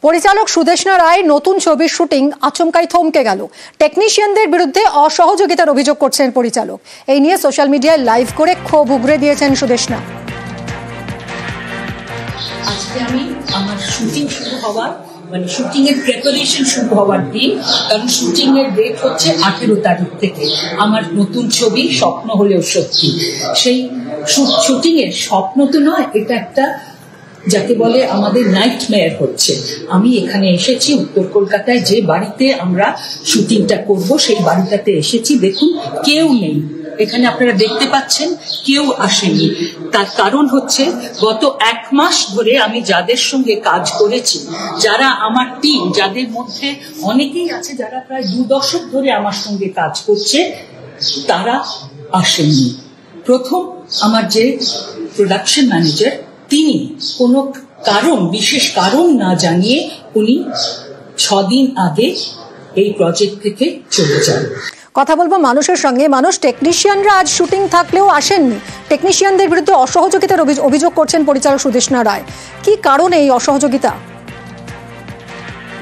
পরিচালক সুদেষ্ণা রায় নতুন ছবির শুটিং আচমকাই থমকে গেল। টেকনিশিয়ানদের বিরুদ্ধে অসহযোগিতার অভিযোগ করছেন পরিচালক। এই নিয়ে সোশ্যাল মিডিয়ায় লাইভ করে ক্ষোভ উগরে দিয়েছেন সুদেষ্ণা। আজকে আমি আমার শুটিং শুরু হওয়ার শুটিং এর প্রিপারেশন শুরু হওয়ার দিন, কারণ শুটিং এর ডেট হচ্ছে 18 তারিখ থেকে। আমার নতুন ছবি স্বপ্ন হলেও সত্যি, সেই শুটিং এর স্বপ্ন তো নয়, এটা একটা যাকে বলে আমাদের নাইটমেয়ার হচ্ছে। আমি এখানে এসেছি উত্তর কলকাতায়, যে বাড়িতে আমরা শুটিংটা করব সেই বাড়িটাতে এসেছি। দেখুন কেউ নেই এখানে, আপনারা দেখতে পাচ্ছেন কেউ আসেনি। তার কারণ হচ্ছে গত 1 মাস ধরে আমি যাদের সঙ্গে কাজ করেছি, যারা আমার টিম, যাদের মধ্যে অনেকেই আছে যারা প্রায় 2 দশক ধরে আমার সঙ্গে কাজ করছে, তারা আসেনি। প্রথম আমার যে প্রোডাকশন ম্যানেজার, তিনি কোনো কারণ, বিশেষ কারণ না জানিয়ে উনি 6 দিন আগে এই প্রজেক্ট থেকে চলে যান। কথা বলবো মানুষের সঙ্গে। মানুষ, টেকনিশিয়ানরা আজ শুটিং থাকলেও আসেননি। টেকনিশিয়ানদের বিরুদ্ধে অসহযোগিতার অভিযোগ করছেন পরিচালক সুদেষ্ণা রায়। কি কারণে এই অসহযোগিতা?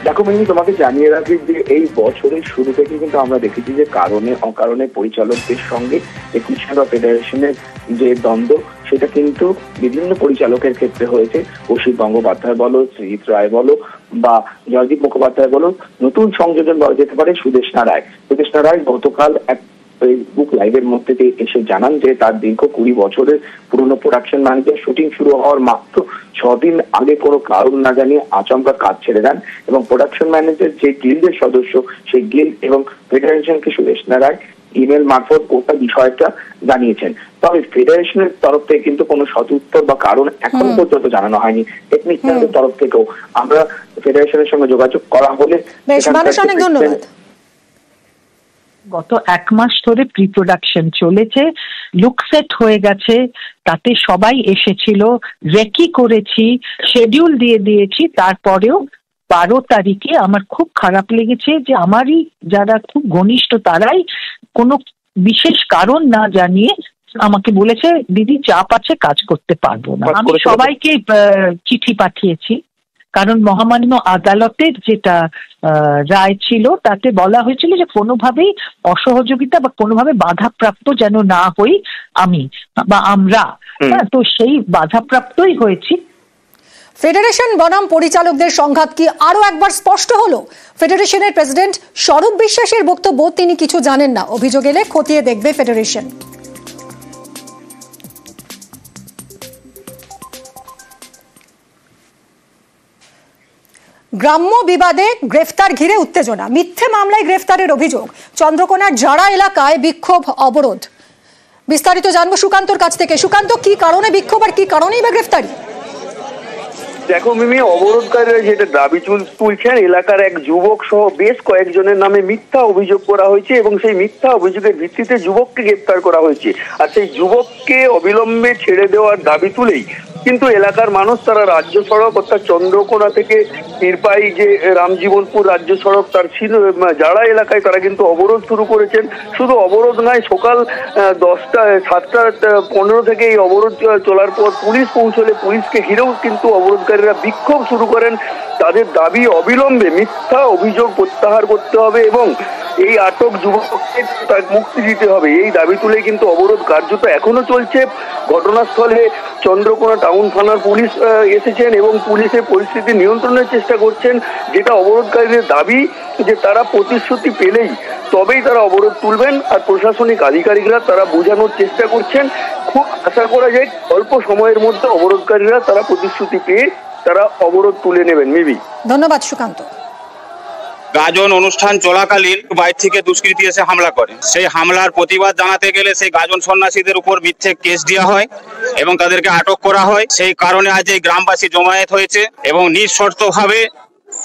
দেখো মিমি, তোমাকে জানিয়ে রাখি যে এই বছরের শুরু থেকে কিন্তু আমরা দেখেছি যে কারণে অকারণে পরিচালকদের সঙ্গে টেকনিশিয়ান বা ফেডারেশনের যে দ্বন্দ্ব, সেটা কিন্তু বিভিন্ন পরিচালকের ক্ষেত্রে হয়েছে। কৌশিক গঙ্গোপাধ্যায় বলো, সৃজিত রায় বলো বা জয়দীপ মুখোপাধ্যায় বলো, নতুন সংযোজন বলা যেতে পারে সুদেষ্ণা রায়। সুদেষ্ণা রায় গতকাল এক ফেসবুক লাইভের মধ্যে দিয়ে এসে জানান যে তার দীর্ঘ 20 বছরের পুরনো প্রোডাকশন ম্যানেজার শুটিং শুরু হওয়ার মাত্র 6 দিন আগে কোনো কারণ না জানিয়ে আচমকা কাজ ছেড়ে দেন, এবং প্রোডাকশন ম্যানেজার যে গিল্ডের সদস্য, সেই গিল্ড এবং ফেডারেশনকে সুদেষ্ণা রায় ইমেল মারফত গোটা বিষয়টা জানিয়েছেন। তবে ফেডারেশনের তরফ থেকে কিন্তু কোনো সদুত্তর বা কারণ এখন পর্যন্ত জানানো হয়নি। টেকনিশিয়ানদের তরফ থেকেও আমরা ফেডারেশনের সঙ্গে যোগাযোগ করা হলে ধন্যবাদ। গত 1 মাস ধরে প্রি প্রোডাকশন চলেছে, লুক সেট হয়ে গেছে, তাতে সবাই এসেছিল, রেকি করেছি, শিডিউল দিয়ে দিয়েছি। তারপরেও 12 তারিখে আমার খুব খারাপ লেগেছে যে আমারই যারা খুব ঘনিষ্ঠ তারাই কোনো বিশেষ কারণ না জানিয়ে আমাকে বলেছে দিদি চাপ আছে, কাজ করতে পারবো না। আমি সবাইকে চিঠি পাঠিয়েছি, কারণ মহামান্য আদালতের যেটা রায় ছিল তাতে বলা হয়েছিল যে কোনোভাবেই অসহযোগিতা বা কোনোভাবে বাধাপ্রাপ্ত যেন না হই আমি বা আমরা। তো সেই বাধাপ্রাপ্তই হয়েছি। ফেডারেশন বনাম পরিচালকদের সংঘাত কি আরো একবার স্পষ্ট হলো? ফেডারেশনের প্রেসিডেন্ট স্বরূপ বিশ্বাসের বক্তব্য, তিনি কিছু জানেন না, অভিযোগ এলে খতিয়ে দেখবে ফেডারেশন। গ্রাম্য বিবাদে গ্রেফতার ঘিরে উত্তেজনা, মিথ্যে মামলায় গ্রেফতারের অভিযোগ। চন্দ্রকোনার জাড়া এলাকায় বিক্ষোভ, অবরোধ। বিস্তারিত জানবো সুকান্তর কাছ থেকে। সুকান্ত, কি কারণে বিক্ষোভ আর কি কারণেই বা গ্রেফতারি? দেখো মিমি, অবরোধকারীরা যেটা দাবি তুলছেন, এলাকার এক যুবক সহ বেশ কয়েকজনের নামে মিথ্যা অভিযোগ করা হয়েছে এবং সেই মিথ্যা অভিযোগের ভিত্তিতে যুবককে গ্রেফতার করা হয়েছে। আর সেই যুবককে অবিলম্বে ছেড়ে দেওয়ার দাবি তুলেই কিন্তু এলাকার মানুষ তারা রাজ্য সড়ক অর্থাৎ চন্দ্রকোনা থেকে পীরপাই যে রামজীবনপুর রাজ্য সড়ক, তার জাড়া এলাকায় তারা কিন্তু অবরোধ শুরু করেছেন। শুধু অবরোধ নয়, সকাল 7:15 থেকে এই অবরোধ চলার পর পুলিশ পৌঁছলে পুলিশকে ঘিরেও কিন্তু অবরোধকারীরা বিক্ষোভ শুরু করেন। তাদের দাবি অবিলম্বে মিথ্যা অভিযোগ প্রত্যাহার করতে হবে এবং এই আটক যুবককে তার মুক্তি দিতে হবে। এই দাবি তুলে কিন্তু অবরোধ কার্যত এখনো চলছে। ঘটনাস্থলে চন্দ্রকোনা টাউন থানার পুলিশ এসেছেন এবং পুলিশের পরিস্থিতি নিয়ন্ত্রণের চেষ্টা করছেন। যেটা অবরোধকারীদের দাবি যে তারা প্রতিশ্রুতি পেলেই তবেই তারা অবরোধ তুলবেন, আর প্রশাসনিক আধিকারিকরা তারা বোঝানোর চেষ্টা করছেন। খুব আশা করা যায় অল্প সময়ের মধ্যে অবরোধকারীরা তারা প্রতিশ্রুতি পেয়ে তারা অবরোধ তুলে নেবেন। মিমি, ধন্যবাদ সুকান্ত। গাজন অনুষ্ঠান চলাকালীন বাইরে থেকে দুষ্কৃতী এসে হামলা করে। সেই হামলার প্রতিবাদ জানাতে গেলে সেই গাজন সন্ন্যাসীদের উপর মিথ্যে কেস দেওয়া হয় এবং তাদেরকে আটক করা হয়। সেই কারণে আজ এই গ্রামবাসী জমায়েত হয়েছে এবং নিঃশর্তভাবে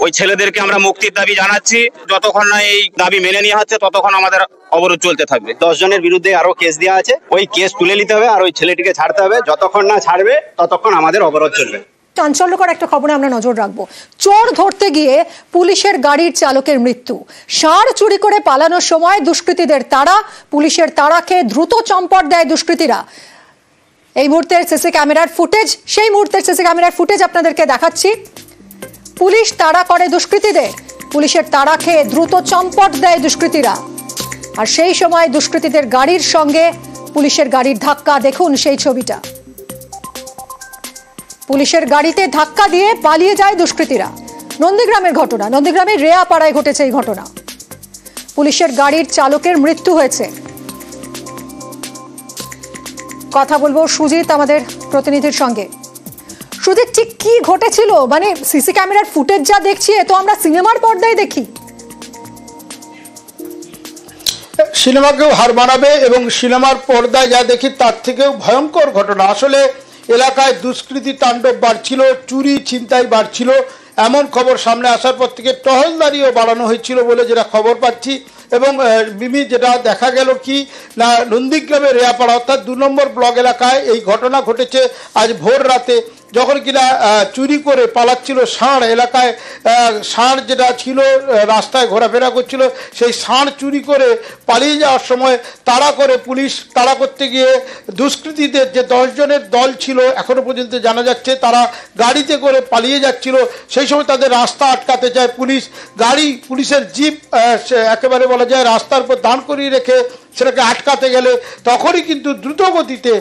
ওই ছেলেদেরকে আমরা মুক্তির দাবি জানাচ্ছি। যতক্ষণ না এই দাবি মেনে নেওয়া হচ্ছে ততক্ষণ আমাদের অবরোধ চলতে থাকবে। 10 জনের বিরুদ্ধে আরো কেস দেওয়া আছে, ওই কেস তুলে নিতে হবে আর ওই ছেলেটিকে ছাড়তে হবে। যতক্ষণ না ছাড়বে ততক্ষণ আমাদের অবরোধ চলবে। চাঞ্চল্যকর একটা খবরে আমরা নজর রাখবো। চোর ধরতে গিয়ে পুলিশের গাড়ির চালকের মৃত্যু। ষাঁড় চুরি করে পালানোর সময় দুষ্কৃতীদের তাড়া, পুলিশের তাড়াকে দ্রুত চম্পট দেয় দুষ্কৃতীরা। এই মুহূর্তের সিসি ক্যামেরার ফুটেজ, সেই মুহূর্তের সিসি ক্যামেরার ফুটেজ আপনাদেরকে দেখাচ্ছি। পুলিশ তাড়া করে দুষ্কৃতীদের, পুলিশের তাড়া খেয়ে দ্রুত চম্পট দেয় দুষ্কৃতীরা। আর সেই সময় দুষ্কৃতীদের গাড়ির সঙ্গে পুলিশের গাড়ির ধাক্কা, দেখুন সেই ছবিটা। পুলিশের গাড়িতে ধাক্কা দিয়ে পালিয়ে যায় দুষ্কৃতীরা। নন্দীগ্রামের ঘটনা, নন্দীগ্রামের রেয়াপাড়ায় ঘটেছে এই ঘটনা। পুলিশের গাড়ির চালকের মৃত্যু হয়েছে। কথা বলবো সুজিত আমাদের প্রতিনিধির সঙ্গে। সুজিত, ঠিক কি ঘটেছিল? মানে সিসি ক্যামেরার ফুটেজ যা দেখছি এ তো আমরা সিনেমার পর্দায় দেখি। সিনেমাকেও হার মানাবে এবং সিনেমার পর্দায় যা দেখি তার থেকেও ভয়ঙ্কর ঘটনা। আসলে এলাকায় দুষ্কৃতী তাণ্ডব বাড়ছিল, চুরি ছিনতাই বাড়ছিল। এমন খবর সামনে আসার পর থেকে টহলদারিও বাড়ানো হয়েছিল বলে যেটা খবর পাচ্ছি। এবং মিমি, যেটা দেখা গেল কি না, নন্দীগ্রামের রেয়াপাড়া অর্থাৎ 2 নম্বর ব্লক এলাকায় এই ঘটনা ঘটেছে আজ ভোর রাতে, যখন কিনা চুরি করে পালাচ্ছিল ষাঁড়। এলাকায় ষাঁড় যেটা ছিল রাস্তায় ঘোরাফেরা করছিল, সেই ষাঁড় চুরি করে পালিয়ে যাওয়ার সময় তাড়া করে পুলিশ। তাড়া করতে গিয়ে দুষ্কৃতীদের যে 10 জনের দল ছিল, এখনো পর্যন্ত জানা যাচ্ছে তারা গাড়িতে করে পালিয়ে যাচ্ছিল। সেই সময় তাদের রাস্তা আটকাতে চায় পুলিশ। পুলিশের জিপ একেবারে বলা যায় রাস্তার উপর দাঁড় করিয়ে রেখে সেটাকে আটকাতে গেলে তখনই কিন্তু দ্রুত গতিতে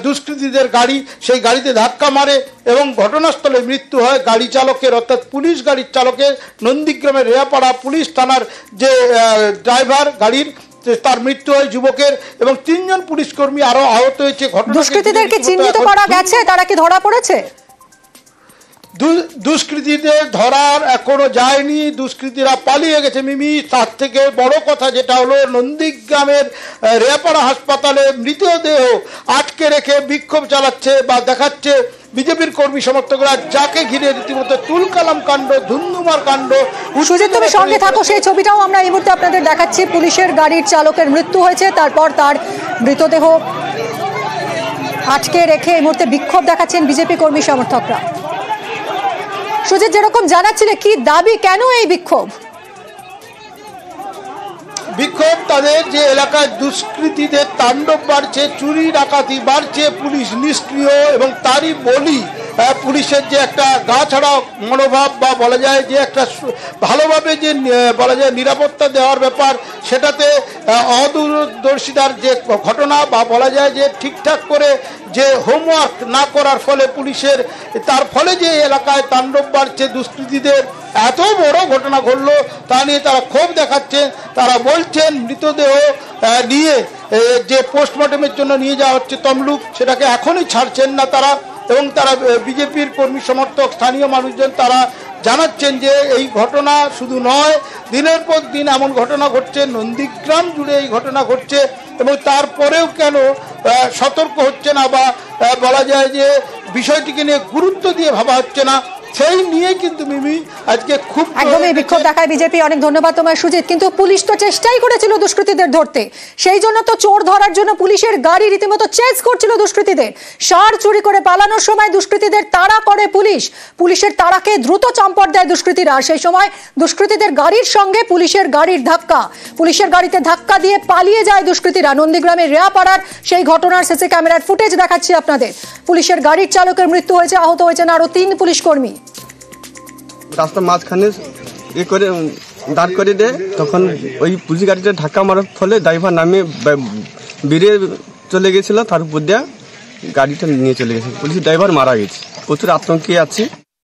দুষ্কৃতীদের গাড়ি সেই গাড়িতে ধাক্কা মারে এবং ঘটনাস্থলে মৃত্যু হয় গাড়ি চালকের, অর্থাৎ পুলিশ গাড়ির চালকের। নন্দীগ্রামের রেয়াপাড়া পুলিশ থানার যে ড্রাইভার গাড়ির, তার মৃত্যু হয় যুবকের, এবং 3 জন পুলিশ কর্মী আরো আহত হয়েছে। দুষ্কৃতীদেরকে চিহ্নিত করা গেছে? তারা কি ধরা পড়েছে? দুষ্কৃতীদের ধরার এখনো যায়নি, দুষ্কৃতীরা পালিয়ে গেছে মিমি। তার থেকে বড় কথা যেটা হলো, নন্দীগ্রামের রেয়াপাড়া হাসপাতালে মৃতদেহ আটকে রেখে বিক্ষোভ চালাচ্ছে বা দেখাচ্ছে বিজেপির কর্মী সমর্থকরা, যাকে ঘিরে রীতিমতো তুলকালাম কাণ্ড, ধুন্ধুমার কাণ্ড। সুজিত, তুমি সঙ্গে থাকো, সেই ছবিটাও আমরা এই মুহূর্তে আপনাদের দেখাচ্ছি। পুলিশের গাড়ির চালকের মৃত্যু হয়েছে, তারপর তার মৃতদেহ আটকে রেখে এই মুহূর্তে বিক্ষোভ দেখাচ্ছেন বিজেপি কর্মী সমর্থকরা। সুজিত, যেরকম জানাচ্ছিলে, কি দাবি, কেন এই বিক্ষোভ? বিক্ষোভ তাদের যে এলাকায় দুষ্কৃতীদের তাণ্ডব বাড়ছে, চুরি ডাকাতি বাড়ছে, পুলিশ নিষ্ক্রিয়, এবং তারই বলি পুলিশের যে একটা গা ছাড়া মনোভাব বা বলা যায় যে একটা ভালোভাবে যে বলা যায় নিরাপত্তা দেওয়ার ব্যাপার, সেটাতে অদূরদর্শিতার যে ঘটনা বা বলা যায় যে ঠিকঠাক করে যে হোমওয়ার্ক না করার ফলে পুলিশের, তার ফলে যে এলাকায় তাণ্ডব বাড়ছে দুষ্কৃতীদের, এত বড় ঘটনা ঘটলো তা নিয়ে তারা ক্ষোভ দেখাচ্ছেন। তারা বলছেন মৃতদেহ নিয়ে যে পোস্টমর্টমের জন্য নিয়ে যাওয়া হচ্ছে তমলুক, সেটাকে এখনই ছাড়ছেন না তারা। এবং তারা বিজেপির কর্মী সমর্থক স্থানীয় মানুষজন তারা জানাচ্ছেন যে এই ঘটনা শুধু নয়, দিনের পর দিন এমন ঘটনা ঘটছে, নন্দীগ্রাম জুড়ে এই ঘটনা ঘটছে, এবং তারপরেও কেন সতর্ক হচ্ছে না বা বলা যায় যে বিষয়টিকে নিয়ে গুরুত্ব দিয়ে ভাবা হচ্ছে না, সেই নিয়ে কিন্তু মিমি আজকে খুব একদমই বিক্ষোভ দেখায় বিজেপি। অনেক ধন্যবাদ তোমায় সুজিত। কিন্তু পুলিশ তো চেষ্টাই করেছিল দুষ্কৃতীদের ধরতে, সেই জন্য তো চোর ধরার জন্য পুলিশের গাড়ি রীতিমতো চেজ করছিল দুষ্কৃতীদের। ষাঁড় চুরি করে পালানোর সময় দুষ্কৃতীদের তাড়া করে পুলিশ, পুলিশের তাড়াকে দ্রুত চম্পট দেয় দুষ্কৃতীরা। সেই সময় দুষ্কৃতীদের গাড়ির সঙ্গে পুলিশের গাড়ির ধাক্কা, পুলিশের গাড়িতে ধাক্কা দিয়ে পালিয়ে যায় দুষ্কৃতীরা। নন্দীগ্রামের রেয়াপাড়ার সেই ঘটনার সিসি ক্যামেরার ফুটেজ দেখাচ্ছি আপনাদের। পুলিশের গাড়ির চালকের মৃত্যু হয়েছে, আহত হয়েছেন আরো 3 পুলিশ কর্মী। রাস্তার মাঝখানে করে দাঁড় করে দেয়, তখন ওই পুলিশ গাড়িটা ধাক্কা মারার ফলে ড্রাইভার নামে বেরিয়ে চলে গেছিল, তার উপর দিয়ে গাড়িটা নিয়ে চলে গেছে। পুলিশ ড্রাইভার মারা গেছে, প্রচুর আতঙ্কে আছে।